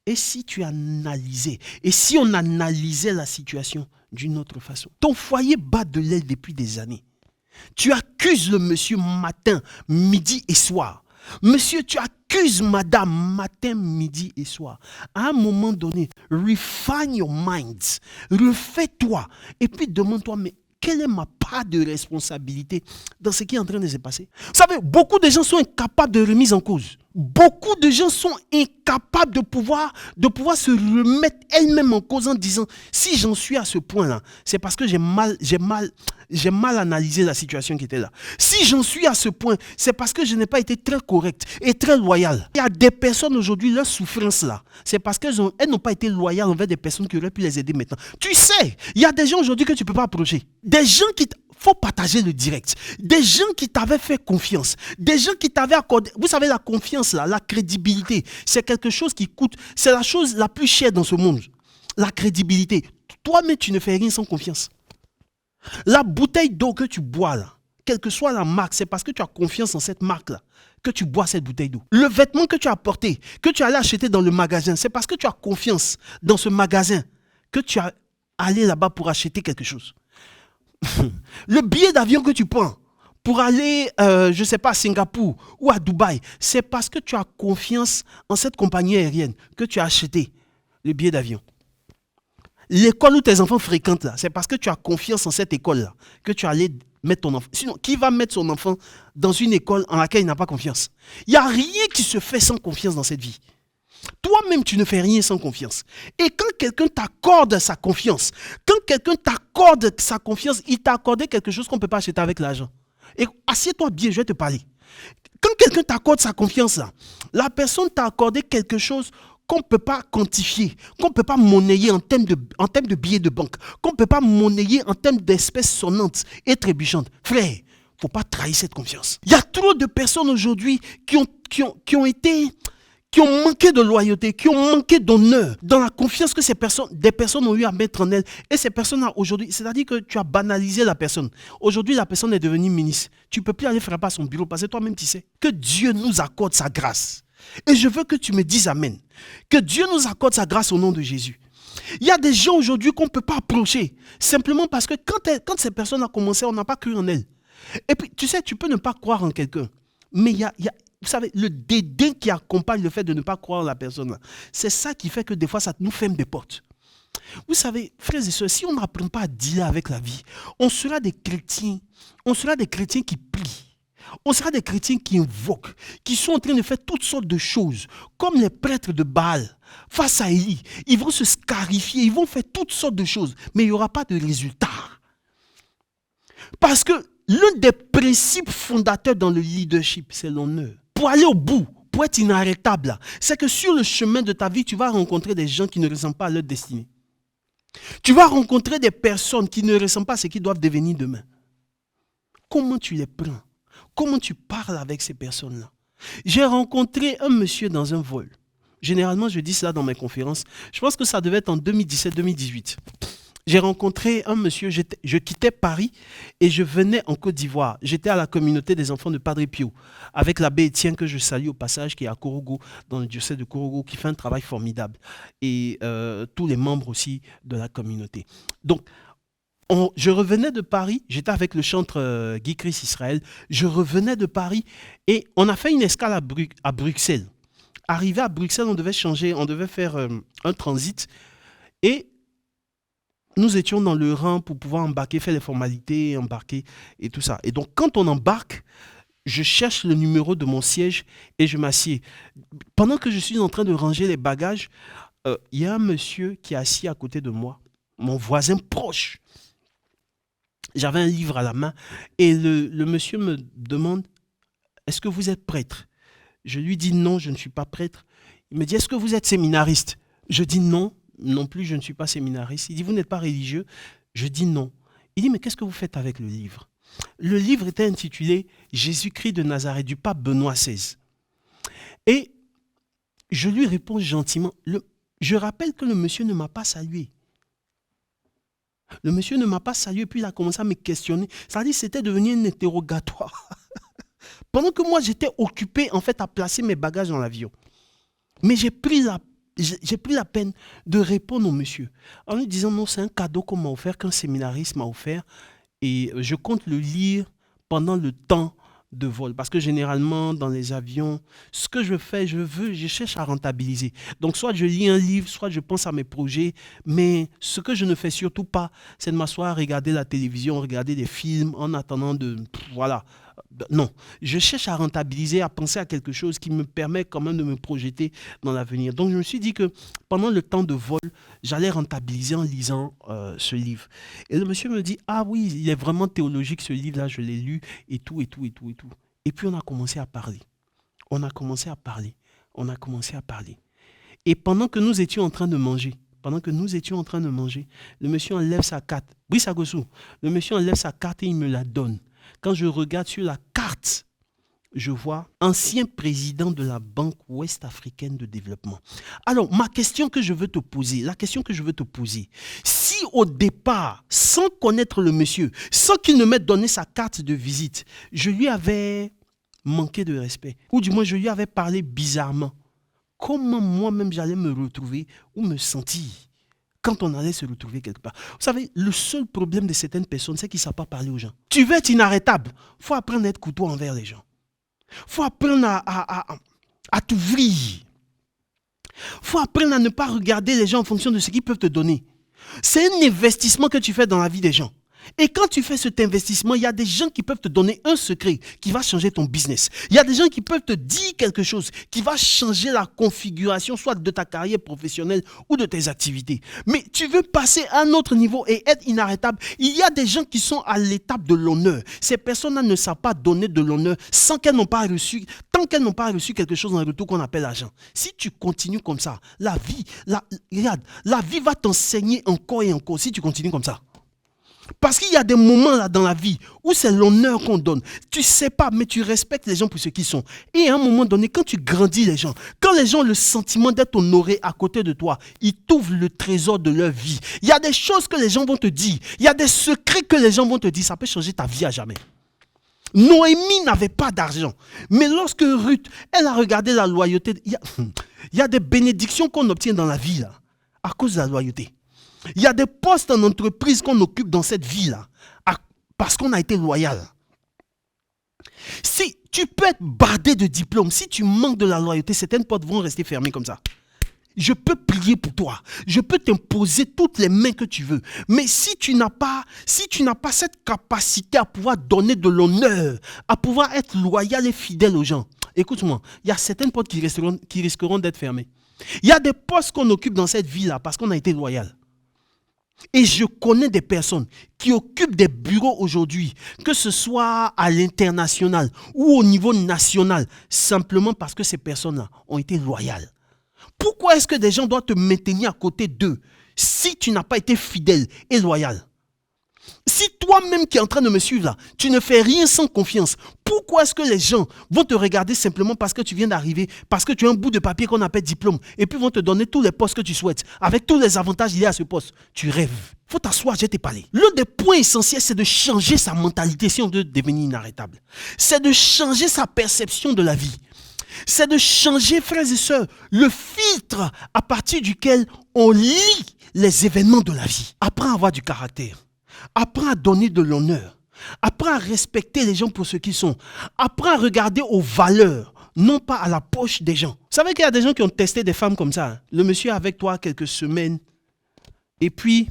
et si tu analysais, et si on analysait la situation d'une autre façon? Ton foyer bat de l'aile depuis des années. Tu accuses le monsieur matin, midi et soir. Monsieur, tu accuses madame matin, midi et soir. À un moment donné, refine your minds. Refais-toi. Et puis demande-toi, mais quelle est ma part de responsabilité dans ce qui est en train de se passer? Vous savez, beaucoup de gens sont incapables de remise en cause. Beaucoup de gens sont incapables de pouvoir se remettre elles-mêmes en cause en disant, si j'en suis à ce point-là, c'est parce que j'ai mal analysé la situation qui était là. Si j'en suis à ce point, c'est parce que je n'ai pas été très correct et très loyal. Il y a des personnes aujourd'hui, leur souffrance là, c'est parce qu'elles n'ont pas été loyales envers des personnes qui auraient pu les aider maintenant. Tu sais, il y a des gens aujourd'hui que tu ne peux pas approcher. Des gens qui... faut partager le direct. Des gens qui t'avaient fait confiance. Des gens qui t'avaient accordé... Vous savez, la confiance, là, la crédibilité, c'est quelque chose qui coûte... C'est la chose la plus chère dans ce monde. La crédibilité. Toi-même, tu ne fais rien sans confiance. La bouteille d'eau que tu bois, là, quelle que soit la marque, c'est parce que tu as confiance en cette marque-là que tu bois cette bouteille d'eau. Le vêtement que tu as porté, que tu allais acheter dans le magasin, c'est parce que tu as confiance dans ce magasin que tu as allé là-bas pour acheter quelque chose. Le billet d'avion que tu prends pour aller, je ne sais pas, à Singapour ou à Dubaï, c'est parce que tu as confiance en cette compagnie aérienne que tu as acheté le billet d'avion. L'école où tes enfants fréquentent, là, c'est parce que tu as confiance en cette école-là que tu allais mettre ton enfant. Sinon, qui va mettre son enfant dans une école en laquelle il n'a pas confiance? Il n'y a rien qui se fait sans confiance dans cette vie. Toi-même, tu ne fais rien sans confiance. Et quand quelqu'un t'accorde sa confiance, il t'a accordé quelque chose qu'on ne peut pas acheter avec l'argent. Et assieds-toi bien, je vais te parler. Quand quelqu'un t'accorde sa confiance, la personne t'a accordé quelque chose qu'on ne peut pas quantifier, qu'on ne peut pas monnayer en termes de billets de banque, qu'on ne peut pas monnayer en termes d'espèces sonnantes et trébuchantes. Frère, il ne faut pas trahir cette confiance. Il y a trop de personnes aujourd'hui qui ont manqué de loyauté, qui ont manqué d'honneur dans la confiance que des personnes ont eu à mettre en elles. Et ces personnes-là, aujourd'hui, c'est-à-dire que tu as banalisé la personne. Aujourd'hui, la personne est devenue ministre. Tu ne peux plus aller frapper à son bureau parce que toi-même, tu sais que Dieu nous accorde sa grâce. Et je veux que tu me dises amen. Que Dieu nous accorde sa grâce au nom de Jésus. Il y a des gens aujourd'hui qu'on ne peut pas approcher. Simplement parce que quand ces personnes ont commencé, on n'a pas cru en elles. Et puis, tu sais, tu peux ne pas croire en quelqu'un. Mais il y a vous savez, le dédain qui accompagne le fait de ne pas croire en la personne, c'est ça qui fait que des fois, ça nous ferme des portes. Vous savez, frères et sœurs, si on n'apprend pas à dealer avec la vie, on sera des chrétiens qui plient. On sera des chrétiens qui invoquent, qui sont en train de faire toutes sortes de choses, comme les prêtres de Baal, face à Élie. Ils vont se scarifier, ils vont faire toutes sortes de choses, mais il n'y aura pas de résultat. Parce que l'un des principes fondateurs dans le leadership, c'est l'honneur. Pour aller au bout, pour être inarrêtable, c'est que sur le chemin de ta vie, tu vas rencontrer des gens qui ne ressemblent pas à leur destinée. Tu vas rencontrer des personnes qui ne ressemblent pas à ce qu'ils doivent devenir demain. Comment tu les prends? Comment tu parles avec ces personnes-là? J'ai rencontré un monsieur dans un vol. Généralement, je dis cela dans mes conférences. Je pense que ça devait être en 2017-2018. J'ai rencontré un monsieur, je quittais Paris et je venais en Côte d'Ivoire. J'étais à la communauté des enfants de Padre Pio, avec l'abbé Étienne que je salue au passage, qui est à Korogo, dans le diocèse de Korogo, qui fait un travail formidable. Et tous les membres aussi de la communauté. Donc, je revenais de Paris, j'étais avec le chantre Guy Chris Israël, je revenais de Paris et on a fait une escale à Bruxelles. Arrivé à Bruxelles, on devait faire un transit et nous étions dans le rang pour pouvoir embarquer, faire les formalités, embarquer et tout ça. Et donc, quand on embarque, je cherche le numéro de mon siège et je m'assieds. Pendant que je suis en train de ranger les bagages, il y a un monsieur qui est assis à côté de moi, mon voisin proche. J'avais un livre à la main et le monsieur me demande, est-ce que vous êtes prêtre? Je lui dis non, je ne suis pas prêtre. Il me dit, est-ce que vous êtes séminariste? Je dis non, non plus, je ne suis pas séminariste. Il dit, vous n'êtes pas religieux? Je dis non. Il dit, mais qu'est-ce que vous faites avec le livre? Le livre était intitulé Jésus-Christ de Nazareth du pape Benoît XVI. Et je lui réponds gentiment. Je rappelle que le monsieur ne m'a pas salué. Le monsieur ne m'a pas salué, puis il a commencé à me questionner. C'est-à-dire que c'était devenu un interrogatoire. Pendant que moi, j'étais occupé en fait à placer mes bagages dans l'avion. Mais j'ai pris la peine de répondre au monsieur en lui disant non, c'est un cadeau qu'on m'a offert, qu'un séminariste m'a offert. Et je compte le lire pendant le temps de vol. Parce que généralement, dans les avions, ce que je fais, je cherche à rentabiliser. Donc, soit je lis un livre, soit je pense à mes projets. Mais ce que je ne fais surtout pas, c'est de m'asseoir, regarder la télévision, regarder des films en attendant de... Voilà. Non, je cherche à rentabiliser, à penser à quelque chose qui me permet quand même de me projeter dans l'avenir. Donc, je me suis dit que pendant le temps de vol, j'allais rentabiliser en lisant ce livre. Et le monsieur me dit, ah oui, il est vraiment théologique ce livre-là, je l'ai lu et tout, et tout, et tout, et tout. Et puis, on a commencé à parler. On a commencé à parler. Et pendant que nous étions en train de manger, le monsieur enlève sa carte. Oui, Sagossou. Le monsieur enlève sa carte et il me la donne. Quand je regarde sur la carte, je vois ancien président de la Banque ouest-africaine de développement. Alors, la question que je veux te poser, si au départ, sans connaître le monsieur, sans qu'il ne m'ait donné sa carte de visite, je lui avais manqué de respect, ou du moins je lui avais parlé bizarrement, comment moi-même j'allais me retrouver ou me sentir quand on allait se retrouver quelque part? Vous savez, le seul problème de certaines personnes, c'est qu'ils ne savent pas parler aux gens. Tu veux être inarrêtable, il faut apprendre à être courtois envers les gens. Il faut apprendre à t'ouvrir. Il faut apprendre à ne pas regarder les gens en fonction de ce qu'ils peuvent te donner. C'est un investissement que tu fais dans la vie des gens. Et quand tu fais cet investissement, il y a des gens qui peuvent te donner un secret qui va changer ton business. Il y a des gens qui peuvent te dire quelque chose qui va changer la configuration soit de ta carrière professionnelle ou de tes activités. Mais tu veux passer à un autre niveau et être inarrêtable. Il y a des gens qui sont à l'étape de l'honneur. Ces personnes-là ne savent pas donner de l'honneur tant qu'elles n'ont pas reçu quelque chose en retour qu'on appelle l'argent. Si tu continues comme ça, la vie va t'enseigner encore et encore si tu continues comme ça. Parce qu'il y a des moments là dans la vie où c'est l'honneur qu'on donne. Tu ne sais pas, mais tu respectes les gens pour ce qu'ils sont. Et à un moment donné, quand tu grandis les gens, quand les gens ont le sentiment d'être honorés à côté de toi, ils t'ouvrent le trésor de leur vie. Il y a des choses que les gens vont te dire. Il y a des secrets que les gens vont te dire. Ça peut changer ta vie à jamais. Noémie n'avait pas d'argent. Mais lorsque Ruth, elle a regardé la loyauté, il y a des bénédictions qu'on obtient dans la vie là, à cause de la loyauté. Il y a des postes en entreprise qu'on occupe dans cette vie-là parce qu'on a été loyal. Si tu peux être bardé de diplômes, si tu manques de la loyauté, certaines portes vont rester fermées comme ça. Je peux prier pour toi. Je peux t'imposer toutes les mains que tu veux. Mais si tu n'as pas cette capacité à pouvoir donner de l'honneur, à pouvoir être loyal et fidèle aux gens, écoute-moi, il y a certaines portes qui risqueront d'être fermées. Il y a des postes qu'on occupe dans cette vie-là parce qu'on a été loyal. Et je connais des personnes qui occupent des bureaux aujourd'hui, que ce soit à l'international ou au niveau national, simplement parce que ces personnes-là ont été loyales. Pourquoi est-ce que des gens doivent te maintenir à côté d'eux si tu n'as pas été fidèle et loyal? Si toi-même qui es en train de me suivre là, tu ne fais rien sans confiance, pourquoi est-ce que les gens vont te regarder simplement parce que tu viens d'arriver, parce que tu as un bout de papier qu'on appelle diplôme, et puis vont te donner tous les postes que tu souhaites, avec tous les avantages liés à ce poste? Tu rêves. Faut t'asseoir, je t'ai parlé. L'un des points essentiels, c'est de changer sa mentalité si on veut devenir inarrêtable. C'est de changer sa perception de la vie. C'est de changer, frères et sœurs, le filtre à partir duquel on lit les événements de la vie. Apprends à avoir du caractère. Apprends à donner de l'honneur. Apprends à respecter les gens pour ce qu'ils sont. Apprends à regarder aux valeurs, non pas à la poche des gens. Vous savez qu'il y a des gens qui ont testé des femmes comme ça. Le monsieur est avec toi quelques semaines. Et puis,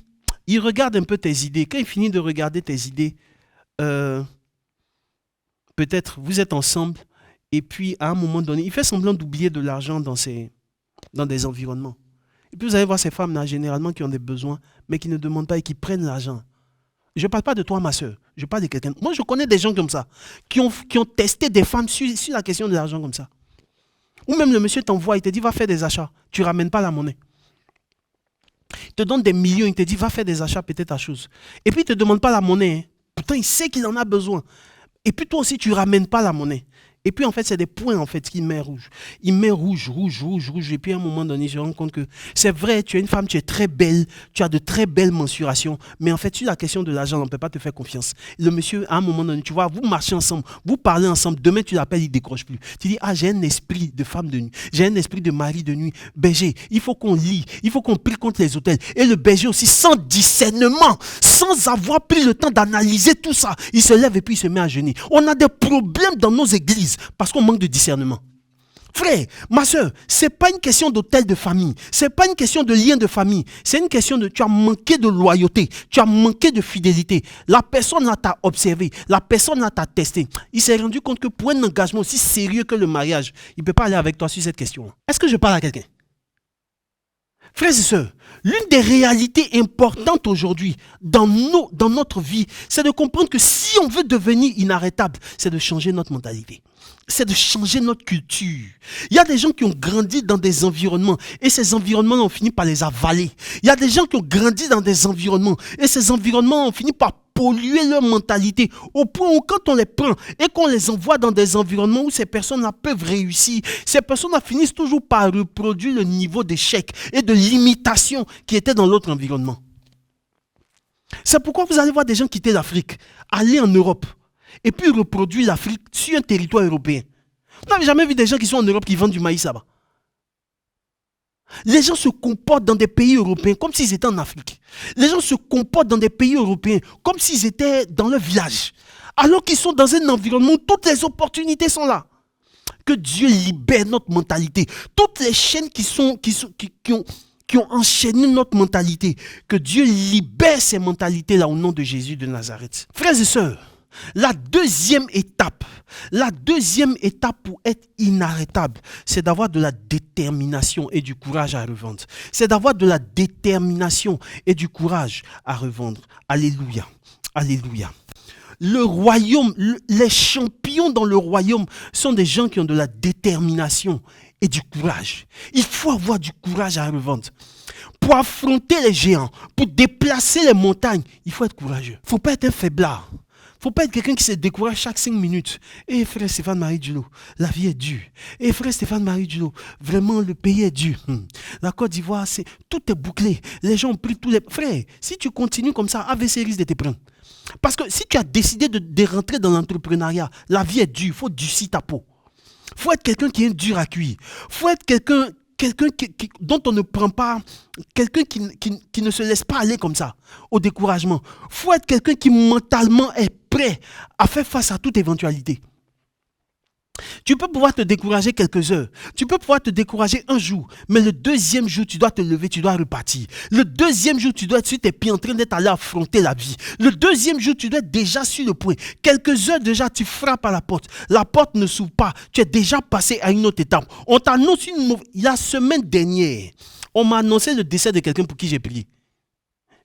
il regarde un peu tes idées. Quand il finit de regarder tes idées, peut-être vous êtes ensemble et puis à un moment donné, il fait semblant d'oublier de l'argent dans des environnements. Et puis vous allez voir ces femmes-là, généralement, qui ont des besoins, mais qui ne demandent pas et qui prennent l'argent. Je ne parle pas de toi, ma soeur. Je parle de quelqu'un. Moi, je connais des gens comme ça, qui ont testé des femmes sur la question de l'argent comme ça. Ou même le monsieur t'envoie, il te dit, va faire des achats. Tu ne ramènes pas la monnaie. Il te donne des millions, il te dit, va faire des achats, peut-être à chose. Et puis, il ne te demande pas la monnaie. Hein. Pourtant, il sait qu'il en a besoin. Et puis, toi aussi, tu ne ramènes pas la monnaie. Et puis, en fait, c'est des points, en fait, qu'il met rouge. Il met rouge. Et puis, à un moment donné, je me rends compte que c'est vrai, tu es une femme, tu es très belle, tu as de très belles mensurations. Mais en fait, sur la question de l'argent, on ne peut pas te faire confiance. Le monsieur, à un moment donné, tu vois, vous marchez ensemble, vous parlez ensemble. Demain, tu l'appelles, il ne décroche plus. Tu dis, ah, j'ai un esprit de femme de nuit. J'ai un esprit de mari de nuit. Berger, il faut qu'on lit. Il faut qu'on prie contre les hôtels. Et le berger aussi, sans discernement, sans avoir pris le temps d'analyser tout ça, il se lève et puis il se met à jeûner. On a des problèmes dans nos églises. Parce qu'on manque de discernement. Frère, ma soeur, ce n'est pas une question d'hôtel de famille. Ce n'est pas une question de lien de famille. C'est une question de tu as manqué de loyauté. Tu as manqué de fidélité. La personne là t'a observé. La personne là t'a testé. Il s'est rendu compte que pour un engagement aussi sérieux que le mariage, il ne peut pas aller avec toi sur cette question. Est-ce que je parle à quelqu'un? Frères et sœurs, l'une des réalités importantes aujourd'hui dans notre vie, c'est de comprendre que si on veut devenir inarrêtable, c'est de changer notre mentalité. C'est de changer notre culture. Il y a des gens qui ont grandi dans des environnements et ces environnements ont fini par les avaler. Il y a des gens qui ont grandi dans des environnements et ces environnements ont fini par polluer leur mentalité au point où quand on les prend et qu'on les envoie dans des environnements où ces personnes-là peuvent réussir, ces personnes-là finissent toujours par reproduire le niveau d'échec et de limitation qui était dans l'autre environnement. C'est pourquoi vous allez voir des gens quitter l'Afrique, aller en Europe et puis reproduire l'Afrique sur un territoire européen. Vous n'avez jamais vu des gens qui sont en Europe qui vendent du maïs là-bas. Les gens se comportent dans des pays européens comme s'ils étaient en Afrique. Les gens se comportent dans des pays européens comme s'ils étaient dans leur village. Alors qu'ils sont dans un environnement où toutes les opportunités sont là. Que Dieu libère notre mentalité. Toutes les chaînes qui ont enchaîné notre mentalité. Que Dieu libère ces mentalités-là au nom de Jésus de Nazareth. Frères et sœurs, la deuxième étape pour être inarrêtable, c'est d'avoir de la détermination et du courage à revendre. C'est d'avoir de la détermination et du courage à revendre. Alléluia. Alléluia. Le royaume, les champions dans le royaume sont des gens qui ont de la détermination et du courage. Il faut avoir du courage à revendre. Pour affronter les géants, pour déplacer les montagnes, il faut être courageux. Il ne faut pas être un faiblard. Il ne faut pas être quelqu'un qui se décourage chaque 5 minutes. Eh frère Stéphane-Marie Dulot, la vie est dure. Eh frère Stéphane-Marie Dulot, vraiment le pays est dur. La Côte d'Ivoire, tout est bouclé. Les gens ont pris tous les... Frère, si tu continues comme ça, AVC risque de te prendre. Parce que si tu as décidé de rentrer dans l'entrepreneuriat, la vie est dure, il faut durcir ta peau. Il faut être quelqu'un qui est dur à cuire. Il faut être quelqu'un dont on ne prend pas, quelqu'un qui ne se laisse pas aller comme ça, au découragement. Il faut être quelqu'un qui mentalement est prêt à faire face à toute éventualité. Tu peux pouvoir te décourager quelques heures, tu peux pouvoir te décourager un jour, mais le deuxième jour, tu dois te lever, tu dois repartir. Le deuxième jour, tu dois être sur tes pieds en train d'être allé affronter la vie. Le deuxième jour, tu dois être déjà sur le point. Quelques heures déjà, tu frappes à la porte ne s'ouvre pas, tu es déjà passé à une autre étape. On t'annonce la semaine dernière, on m'a annoncé le décès de quelqu'un pour qui j'ai prié.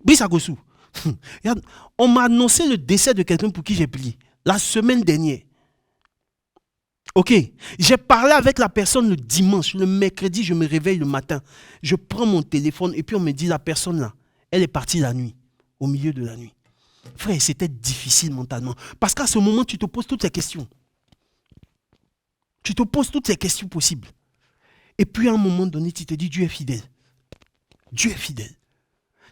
Brice Agossou. On m'a annoncé le décès de quelqu'un pour qui j'ai prié. La semaine dernière. Ok, j'ai parlé avec la personne le dimanche, le mercredi, je me réveille le matin. Je prends mon téléphone et puis on me dit la personne là, elle est partie la nuit, au milieu de la nuit. Frère, c'était difficile mentalement. Parce qu'à ce moment, tu te poses toutes ces questions. Tu te poses toutes les questions possibles. Et puis à un moment donné, tu te dis, Dieu est fidèle. Dieu est fidèle.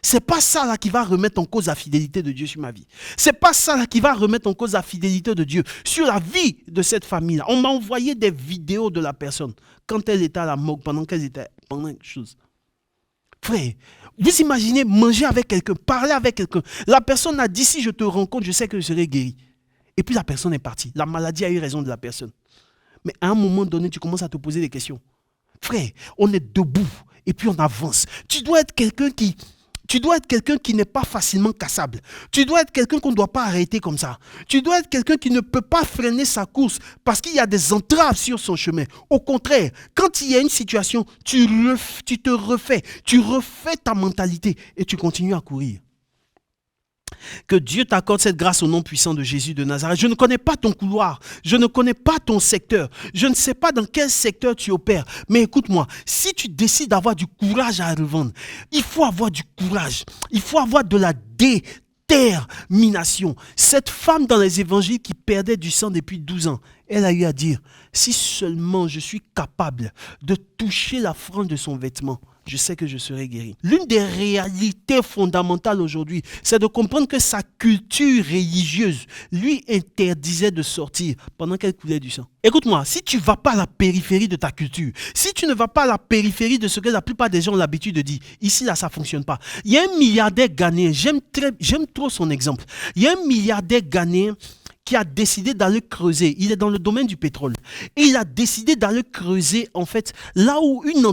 C'est pas ça là qui va remettre en cause la fidélité de Dieu sur ma vie. C'est pas ça là qui va remettre en cause la fidélité de Dieu sur la vie de cette famille-là. On m'a envoyé des vidéos de la personne quand elle était à la morgue, pendant quelque chose. Frère, vous imaginez manger avec quelqu'un, parler avec quelqu'un. La personne a dit, si je te rencontre, je sais que je serai guéri. Et puis la personne est partie. La maladie a eu raison de la personne. Mais à un moment donné, tu commences à te poser des questions. Frère, on est debout et puis on avance. Tu dois être quelqu'un qui Tu dois être quelqu'un qui n'est pas facilement cassable. Tu dois être quelqu'un qu'on ne doit pas arrêter comme ça. Tu dois être quelqu'un qui ne peut pas freiner sa course parce qu'il y a des entraves sur son chemin. Au contraire, quand il y a une situation, tu te refais. Tu refais ta mentalité et tu continues à courir. Que Dieu t'accorde cette grâce au nom puissant de Jésus de Nazareth. Je ne connais pas ton couloir, je ne connais pas ton secteur, je ne sais pas dans quel secteur tu opères. Mais écoute-moi, si tu décides d'avoir du courage à revendre, il faut avoir du courage, il faut avoir de la détermination. Cette femme dans les évangiles qui perdait du sang depuis 12 ans, elle a eu à dire, si seulement je suis capable de toucher la frange de son vêtement, je sais que je serai guéri. L'une des réalités fondamentales aujourd'hui, c'est de comprendre que sa culture religieuse lui interdisait de sortir pendant qu'elle coulait du sang. Écoute-moi, si tu ne vas pas à la périphérie de ta culture, si tu ne vas pas à la périphérie de ce que la plupart des gens ont l'habitude de dire, ici, là, ça ne fonctionne pas. Il y a un milliardaire ghanéen, j'aime trop son exemple. Il y a un milliardaire ghanéen qui a décidé d'aller creuser. Il est dans le domaine du pétrole. Et il a décidé d'aller creuser, en fait, là où une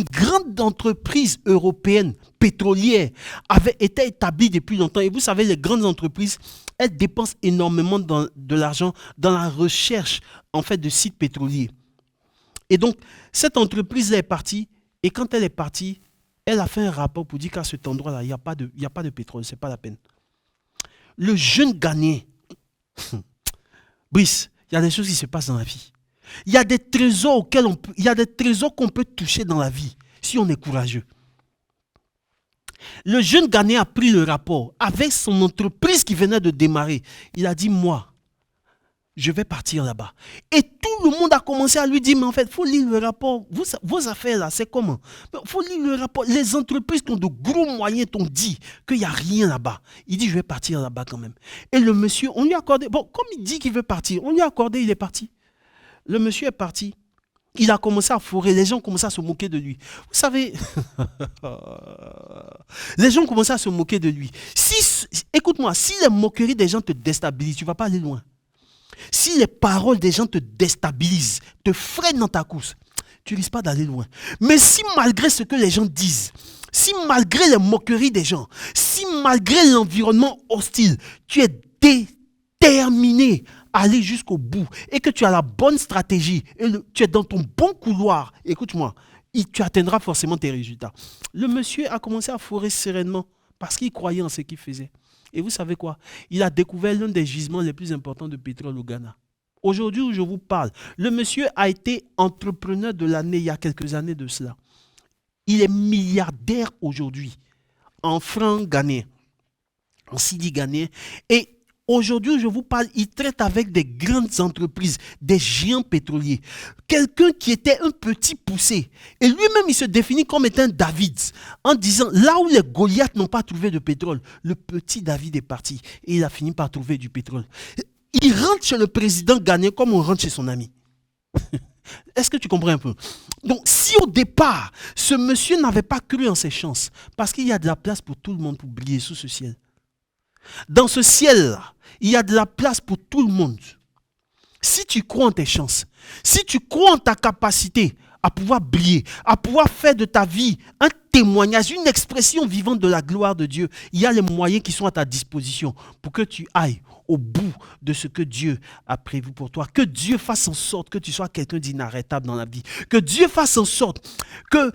grande entreprise européenne pétrolière avait été établie depuis longtemps. Et vous savez, les grandes entreprises, elles dépensent énormément de l'argent dans la recherche, en fait, de sites pétroliers. Et donc, cette entreprise-là est partie. Et quand elle est partie, elle a fait un rapport pour dire qu'à cet endroit-là, il n'y a pas de pétrole. Ce n'est pas la peine. Le jeune Ghanéen, Brice, il y a des choses qui se passent dans la vie. Il y a des trésors qu'on peut toucher dans la vie si on est courageux. Le jeune Ghanéen a pris le rapport avec son entreprise qui venait de démarrer. Il a dit, moi, je vais partir là-bas. Et tout le monde a commencé à lui dire, mais en fait, il faut lire le rapport. Vos affaires là, c'est comment? Il faut lire le rapport. Les entreprises qui ont de gros moyens t'ont dit qu'il n'y a rien là-bas. Il dit, je vais partir là-bas quand même. Et le monsieur, on lui a accordé, bon, comme il dit qu'il veut partir, on lui a accordé, il est parti. Le monsieur est parti. Il a commencé à fourrer. Les gens commençaient à se moquer de lui. Vous savez, les gens commençaient à se moquer de lui. Écoute-moi, si les moqueries des gens te déstabilisent, tu ne vas pas aller loin. Si les paroles des gens te déstabilisent, te freinent dans ta course, tu ne risques pas d'aller loin. Mais si malgré ce que les gens disent, si malgré les moqueries des gens, si malgré l'environnement hostile, tu es déterminé à aller jusqu'au bout et que tu as la bonne stratégie et tu es dans ton bon couloir, écoute-moi, tu atteindras forcément tes résultats. Le monsieur a commencé à fourrer sereinement parce qu'il croyait en ce qu'il faisait. Et vous savez quoi? Il a découvert l'un des gisements les plus importants de pétrole au Ghana. Aujourd'hui où je vous parle, le monsieur a été entrepreneur de l'année il y a quelques années de cela. Il est milliardaire aujourd'hui en francs ghanéens, en cedi ghanéens. Et aujourd'hui où je vous parle, il traite avec des grandes entreprises, des géants pétroliers. Quelqu'un qui était un petit poussé. Et lui-même, il se définit comme étant un David. En disant, là où les Goliaths n'ont pas trouvé de pétrole, le petit David est parti. Et il a fini par trouver du pétrole. Il rentre chez le président ghanéen comme on rentre chez son ami. Est-ce que tu comprends un peu? Donc, si au départ, ce monsieur n'avait pas cru en ses chances, parce qu'il y a de la place pour tout le monde pour briller sous ce ciel. Dans ce ciel-là, il y a de la place pour tout le monde. Si tu crois en tes chances, si tu crois en ta capacité à pouvoir briller, à pouvoir faire de ta vie un témoignage, une expression vivante de la gloire de Dieu, il y a les moyens qui sont à ta disposition pour que tu ailles au bout de ce que Dieu a prévu pour toi. Que Dieu fasse en sorte que tu sois quelqu'un d'inarrêtable dans la vie. Que Dieu fasse en sorte que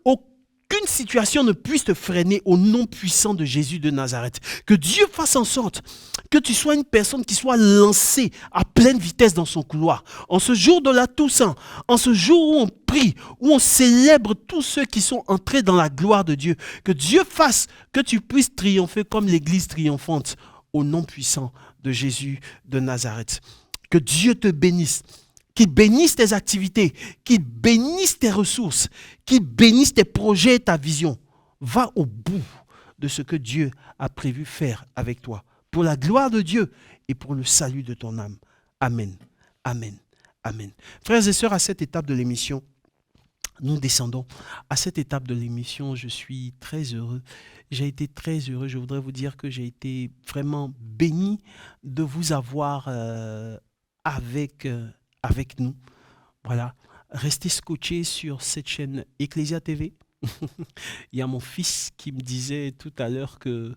aucune situation ne puisse te freiner au nom puissant de Jésus de Nazareth. Que Dieu fasse en sorte que tu sois une personne qui soit lancée à pleine vitesse dans son couloir. En ce jour de la Toussaint, en ce jour où on prie, où on célèbre tous ceux qui sont entrés dans la gloire de Dieu, que Dieu fasse que tu puisses triompher comme l'église triomphante au nom puissant de Jésus de Nazareth. Que Dieu te bénisse. Qu'il bénisse tes activités, qu'il bénisse tes ressources, qu'il bénisse tes projets et ta vision. Va au bout de ce que Dieu a prévu faire avec toi, pour la gloire de Dieu et pour le salut de ton âme. Amen, amen, amen. Frères et sœurs, à cette étape de l'émission, nous descendons. À cette étape de l'émission, je suis très heureux. J'ai été très heureux. Je voudrais vous dire que j'ai été vraiment béni de vous avoir avec nous. Voilà. Restez scotchés sur cette chaîne Ecclesia TV. Il y a mon fils qui me disait tout à l'heure que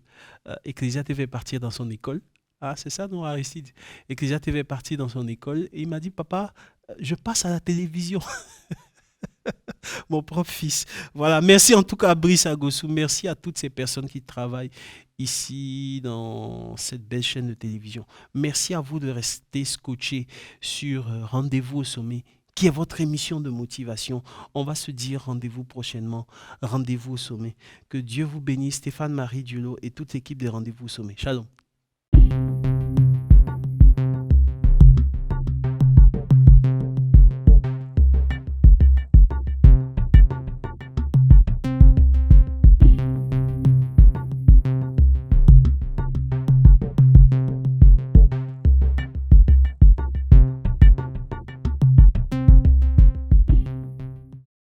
Ecclésia devait partir dans son école. Ah, c'est ça, non, Aristide? Ecclésia devait partir dans son école et il m'a dit, papa, je passe à la télévision. Mon propre fils. Voilà, merci en tout cas à Brice Agossou. Merci à toutes ces personnes qui travaillent ici dans cette belle chaîne de télévision. Merci à vous de rester scotché sur Rendez-vous au sommet, qui est votre émission de motivation. On va se dire rendez-vous prochainement. Rendez-vous au sommet. Que Dieu vous bénisse, Stéphane Marie Dulo et toute l'équipe de Rendez-vous au sommet. Shalom.